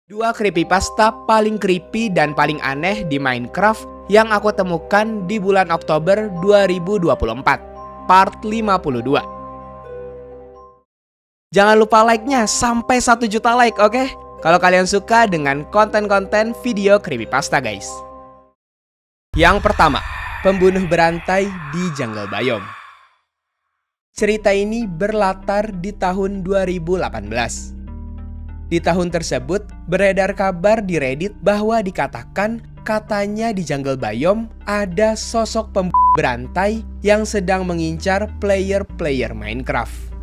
Dua creepypasta paling creepy dan paling aneh di Minecraft yang aku temukan di bulan Oktober 2024, part 52. Jangan lupa like-nya sampai 1 juta like, oke? Kalau kalian suka dengan konten-konten video creepypasta, guys. Yang pertama, pembunuh berantai di Jungle Biome. Cerita ini berlatar di tahun 2018. Di tahun tersebut, beredar kabar di Reddit bahwa dikatakan katanya di Jungle Biome ada sosok pembunuh berantai yang sedang mengincar player-player Minecraft.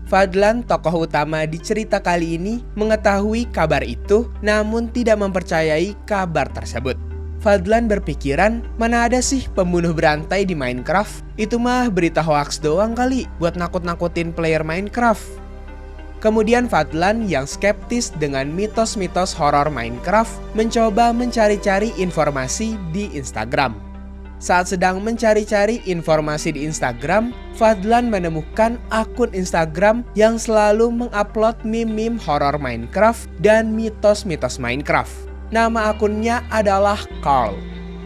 Fadlan, tokoh utama di cerita kali ini, mengetahui kabar itu namun tidak mempercayai kabar tersebut. Fadlan berpikiran, mana ada sih pembunuh berantai di Minecraft? Itu mah berita hoax doang kali buat nakut-nakutin player Minecraft. Kemudian Fadlan yang skeptis dengan mitos-mitos horor Minecraft mencoba mencari-cari informasi di Instagram. Saat sedang mencari-cari informasi di Instagram, Fadlan menemukan akun Instagram yang selalu mengupload meme-meme horor Minecraft dan mitos-mitos Minecraft. Nama akunnya adalah Carl.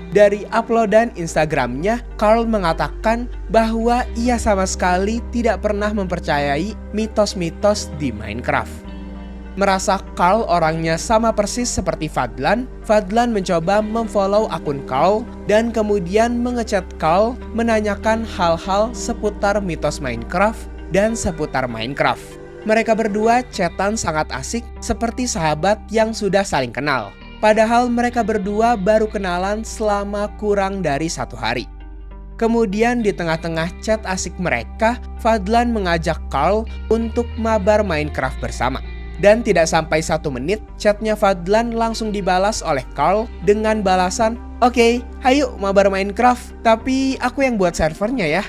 Dari uploadan Instagramnya, Carl mengatakan bahwa ia sama sekali tidak pernah mempercayai mitos-mitos di Minecraft. Merasa Carl orangnya sama persis seperti Fadlan, Fadlan mencoba memfollow akun Carl dan kemudian mengechat Carl menanyakan hal-hal seputar mitos Minecraft dan seputar Minecraft. Mereka berdua chatan sangat asik seperti sahabat yang sudah saling kenal. Padahal mereka berdua baru kenalan selama kurang dari 1 hari. Kemudian di tengah-tengah chat asik mereka, Fadlan mengajak Carl untuk mabar Minecraft bersama. Dan tidak sampai 1 menit, chatnya Fadlan langsung dibalas oleh Carl dengan balasan, "Oke, ayo mabar Minecraft, tapi aku yang buat servernya ya."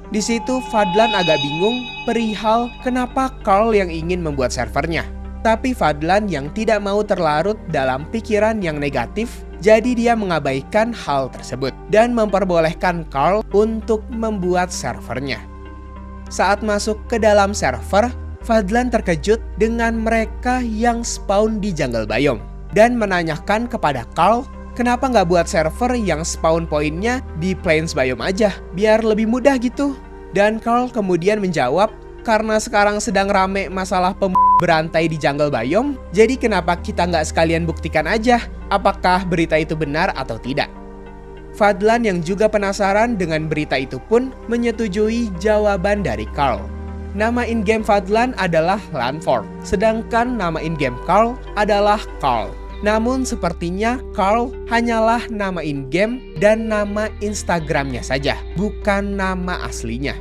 Di situ Fadlan agak bingung perihal kenapa Carl yang ingin membuat servernya. Tapi Fadlan yang tidak mau terlarut dalam pikiran yang negatif, jadi dia mengabaikan hal tersebut dan memperbolehkan Carl untuk membuat servernya. Saat masuk ke dalam server, Fadlan terkejut dengan mereka yang spawn di Jungle Biome dan menanyakan kepada Carl, kenapa nggak buat server yang spawn poinnya di Plains Biome aja, biar lebih mudah gitu. Dan Carl kemudian menjawab, karena sekarang sedang rame masalah berantai di Jungle Biome, jadi kenapa kita nggak sekalian buktikan aja apakah berita itu benar atau tidak. Fadlan yang juga penasaran dengan berita itu pun menyetujui jawaban dari Carl. Nama in-game Fadlan adalah Lanford, sedangkan nama in-game Carl adalah Carl. Namun sepertinya Carl hanyalah nama in-game dan nama Instagramnya saja, bukan nama aslinya.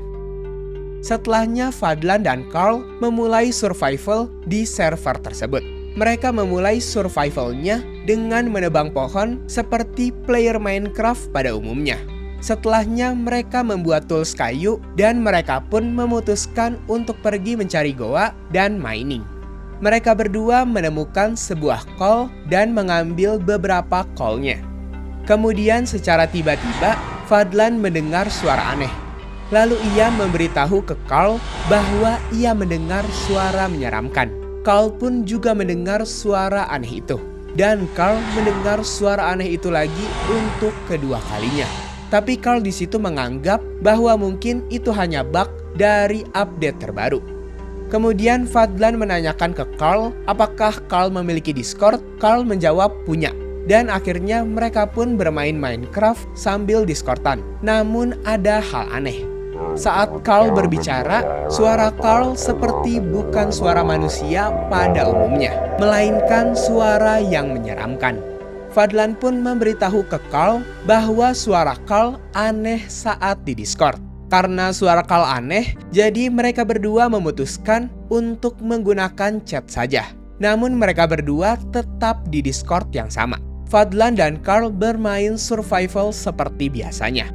Setelahnya Fadlan dan Carl memulai survival di server tersebut. Mereka memulai survivalnya dengan menebang pohon seperti player Minecraft pada umumnya. Setelahnya mereka membuat tools kayu dan mereka pun memutuskan untuk pergi mencari goa dan mining. Mereka berdua menemukan sebuah coal dan mengambil beberapa coalnya. Kemudian secara tiba-tiba Fadlan mendengar suara aneh. Lalu ia memberitahu ke Carl bahwa ia mendengar suara menyeramkan. Carl pun juga mendengar suara aneh itu. Dan Carl mendengar suara aneh itu lagi untuk kedua kalinya. Tapi Carl di situ menganggap bahwa mungkin itu hanya bug dari update terbaru. Kemudian Fadlan menanyakan ke Carl apakah Carl memiliki Discord. Carl menjawab punya. Dan akhirnya mereka pun bermain Minecraft sambil Discordan. Namun ada hal aneh. Saat Carl berbicara, suara Carl seperti bukan suara manusia pada umumnya, melainkan suara yang menyeramkan. Fadlan pun memberitahu ke Carl bahwa suara Carl aneh saat di Discord. Karena suara Carl aneh, jadi mereka berdua memutuskan untuk menggunakan chat saja. Namun mereka berdua tetap di Discord yang sama. Fadlan dan Carl bermain survival seperti biasanya.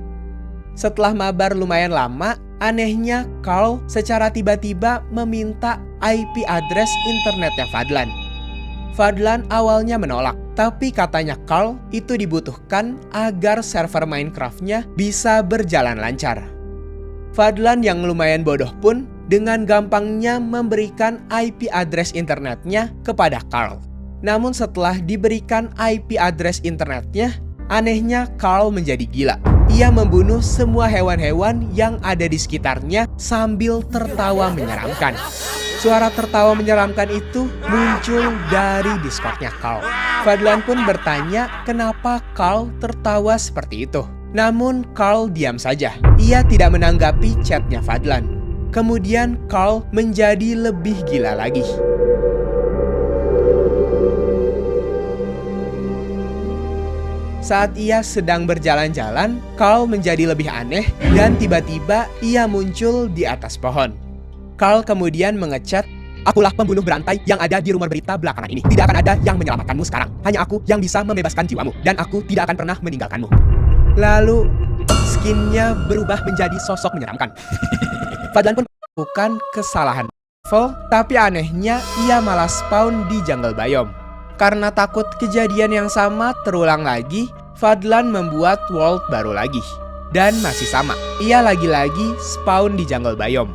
Setelah mabar lumayan lama, anehnya Carl secara tiba-tiba meminta IP address internetnya Fadlan. Fadlan awalnya menolak, tapi katanya Carl itu dibutuhkan agar server Minecraft-nya bisa berjalan lancar. Fadlan yang lumayan bodoh pun dengan gampangnya memberikan IP address internetnya kepada Carl. Namun setelah diberikan IP address internetnya, anehnya Carl menjadi gila. Ia membunuh semua hewan-hewan yang ada di sekitarnya sambil tertawa menyeramkan. Suara tertawa menyeramkan itu muncul dari Discord-nya Carl. Fadlan pun bertanya kenapa Carl tertawa seperti itu. Namun Carl diam saja. Ia tidak menanggapi chatnya Fadlan. Kemudian Carl menjadi lebih gila lagi. Saat ia sedang berjalan-jalan, Carl menjadi lebih aneh dan tiba-tiba ia muncul di atas pohon. Carl kemudian mengechat, "Akulah pembunuh berantai yang ada di rumor berita belakangan ini. Tidak akan ada yang menyelamatkanmu sekarang. Hanya aku yang bisa membebaskan jiwamu, dan aku tidak akan pernah meninggalkanmu." Lalu, skinnya berubah menjadi sosok menyeramkan. Fadlan pun melakukan kesalahan level, tapi anehnya ia malah spawn di jungle biome. Karena takut kejadian yang sama terulang lagi, Fadlan membuat world baru lagi. Dan masih sama, ia lagi-lagi spawn di jungle biome.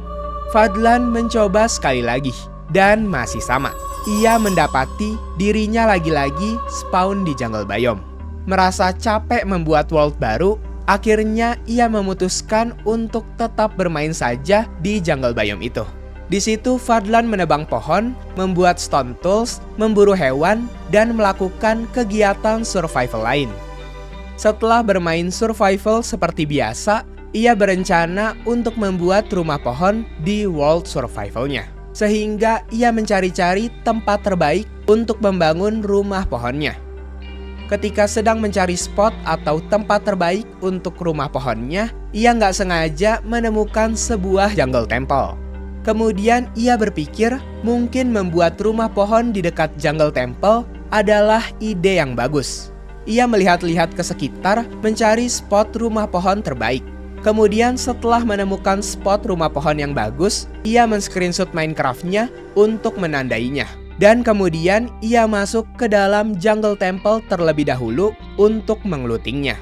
Fadlan mencoba sekali lagi, dan masih sama. Ia mendapati dirinya lagi-lagi spawn di jungle biome. Merasa capek membuat world baru, akhirnya ia memutuskan untuk tetap bermain saja di jungle biome itu. Di situ Fadlan menebang pohon, membuat stone tools, memburu hewan, dan melakukan kegiatan survival lain. Setelah bermain survival seperti biasa, ia berencana untuk membuat rumah pohon di world survivalnya. Sehingga ia mencari-cari tempat terbaik untuk membangun rumah pohonnya. Ketika sedang mencari spot atau tempat terbaik untuk rumah pohonnya, ia nggak sengaja menemukan sebuah jungle temple. Kemudian ia berpikir mungkin membuat rumah pohon di dekat jungle temple adalah ide yang bagus. Ia melihat-lihat ke sekitar mencari spot rumah pohon terbaik. Kemudian setelah menemukan spot rumah pohon yang bagus, ia men-screenshot Minecraft-nya untuk menandainya. Dan kemudian ia masuk ke dalam jungle temple terlebih dahulu untuk mengelutingnya.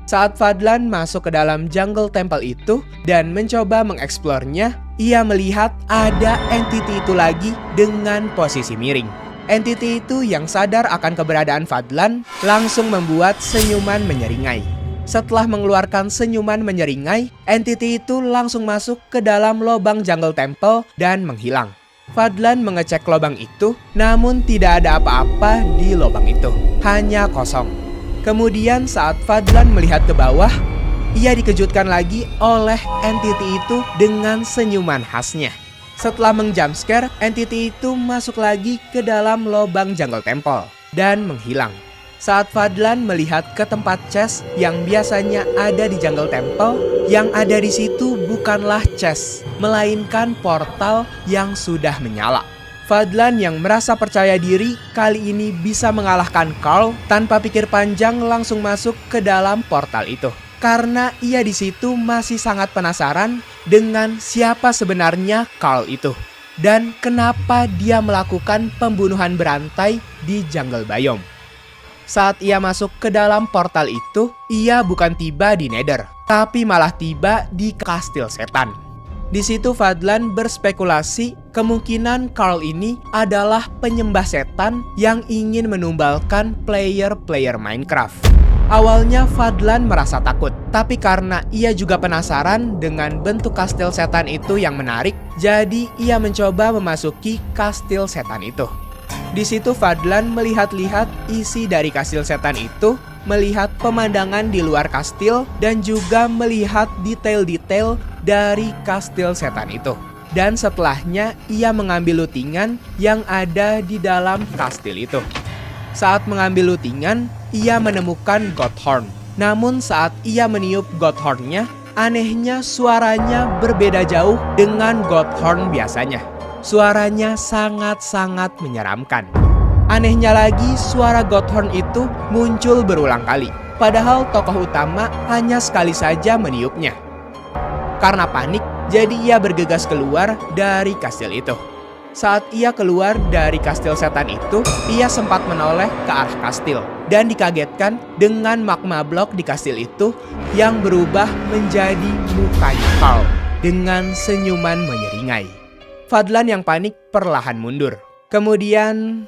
Saat Fadlan masuk ke dalam jungle temple itu dan mencoba mengeksplornya, ia melihat ada entity itu lagi dengan posisi miring. Entity itu yang sadar akan keberadaan Fadlan langsung membuat senyuman menyeringai. Setelah mengeluarkan senyuman menyeringai, entity itu langsung masuk ke dalam lubang jungle temple dan menghilang. Fadlan mengecek lubang itu, namun tidak ada apa-apa di lubang itu. Hanya kosong. Kemudian saat Fadlan melihat ke bawah, ia dikejutkan lagi oleh entity itu dengan senyuman khasnya. Setelah menjumpscare, entity itu masuk lagi ke dalam lubang jungle temple dan menghilang. Saat Fadlan melihat ke tempat chest yang biasanya ada di jungle temple, yang ada di situ bukanlah chest, melainkan portal yang sudah menyala. Fadlan yang merasa percaya diri kali ini bisa mengalahkan Carl tanpa pikir panjang langsung masuk ke dalam portal itu. Karena ia di situ masih sangat penasaran dengan siapa sebenarnya Carl itu. Dan kenapa dia melakukan pembunuhan berantai di jungle biome. Saat ia masuk ke dalam portal itu, ia bukan tiba di Nether, tapi malah tiba di kastil setan. Di situ Fadlan berspekulasi kemungkinan Carl ini adalah penyembah setan yang ingin menumbalkan player-player Minecraft. Awalnya Fadlan merasa takut, tapi karena ia juga penasaran dengan bentuk kastil setan itu yang menarik, jadi ia mencoba memasuki kastil setan itu. Di situ Fadlan melihat-lihat isi dari kastil setan itu, melihat pemandangan di luar kastil, dan juga melihat detail-detail dari kastil setan itu. Dan setelahnya ia mengambil lutingan yang ada di dalam kastil itu. Saat mengambil lutingan, ia menemukan Goathorn. Namun saat ia meniup Goathorn-nya, anehnya suaranya berbeda jauh dengan Goathorn biasanya. Suaranya sangat-sangat menyeramkan. Anehnya lagi, suara Goathorn itu muncul berulang kali. Padahal tokoh utama hanya sekali saja meniupnya. Karena panik, jadi ia bergegas keluar dari kastil itu. Saat ia keluar dari kastil setan itu, ia sempat menoleh ke arah kastil. Dan dikagetkan dengan magma blok di kastil itu yang berubah menjadi mukanya Carl dengan senyuman menyeringai. Fadlan yang panik perlahan mundur. Kemudian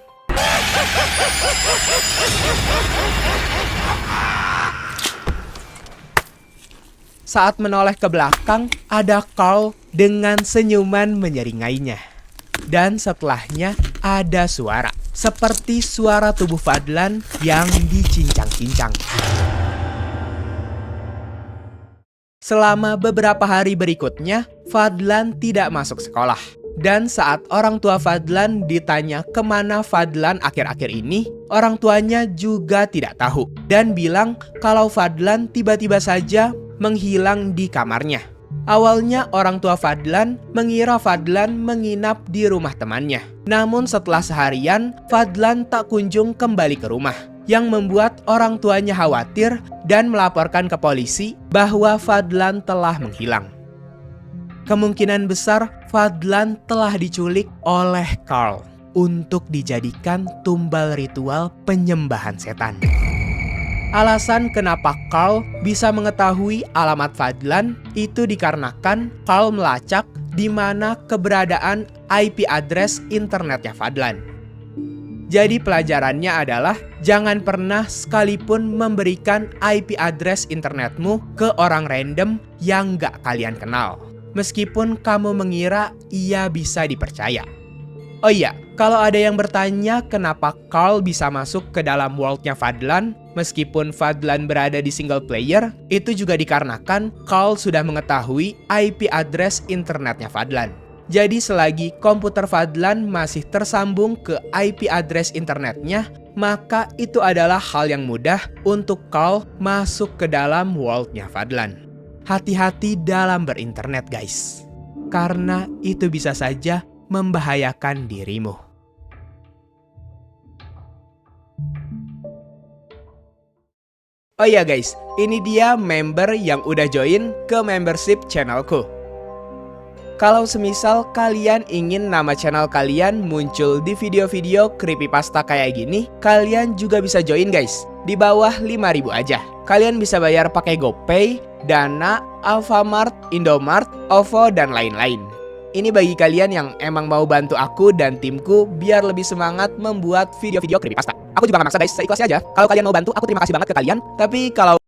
Saat menoleh ke belakang, ada Carl dengan senyuman menyeringainya. Dan setelahnya ada suara, seperti suara tubuh Fadlan yang dicincang-cincang. Selama beberapa hari berikutnya, Fadlan tidak masuk sekolah. Dan saat orang tua Fadlan ditanya kemana Fadlan akhir-akhir ini, orang tuanya juga tidak tahu. Dan bilang kalau Fadlan tiba-tiba saja menghilang di kamarnya. Awalnya orang tua Fadlan mengira Fadlan menginap di rumah temannya. Namun setelah seharian, Fadlan tak kunjung kembali ke rumah, yang membuat orang tuanya khawatir dan melaporkan ke polisi bahwa Fadlan telah menghilang. Kemungkinan besar Fadlan telah diculik oleh Carl untuk dijadikan tumbal ritual penyembahan setan. Alasan kenapa Carl bisa mengetahui alamat Fadlan itu dikarenakan Carl melacak di mana keberadaan IP address internetnya Fadlan. Jadi pelajarannya adalah jangan pernah sekalipun memberikan IP address internetmu ke orang random yang gak kalian kenal, meskipun kamu mengira ia bisa dipercaya. Oh iya, kalau ada yang bertanya kenapa Carl bisa masuk ke dalam world-nya Fadlan, meskipun Fadlan berada di single player, itu juga dikarenakan Carl sudah mengetahui IP address internetnya Fadlan. Jadi selagi komputer Fadlan masih tersambung ke IP address internetnya, maka itu adalah hal yang mudah untuk Carl masuk ke dalam world-nya Fadlan. Hati-hati dalam berinternet guys, karena itu bisa saja membahayakan dirimu. Oh iya guys, ini dia member yang udah join ke membership channelku. Kalau semisal kalian ingin nama channel kalian muncul di video-video creepypasta kayak gini, kalian juga bisa join guys. Di bawah 5.000 aja. Kalian bisa bayar pakai GoPay, Dana, Alfamart, Indomart, OVO, dan lain-lain. Ini bagi kalian yang emang mau bantu aku dan timku biar lebih semangat membuat video-video creepypasta. Aku juga gak maksa guys, seikhlasnya aja. Kalau kalian mau bantu, aku terima kasih banget ke kalian. Tapi kalau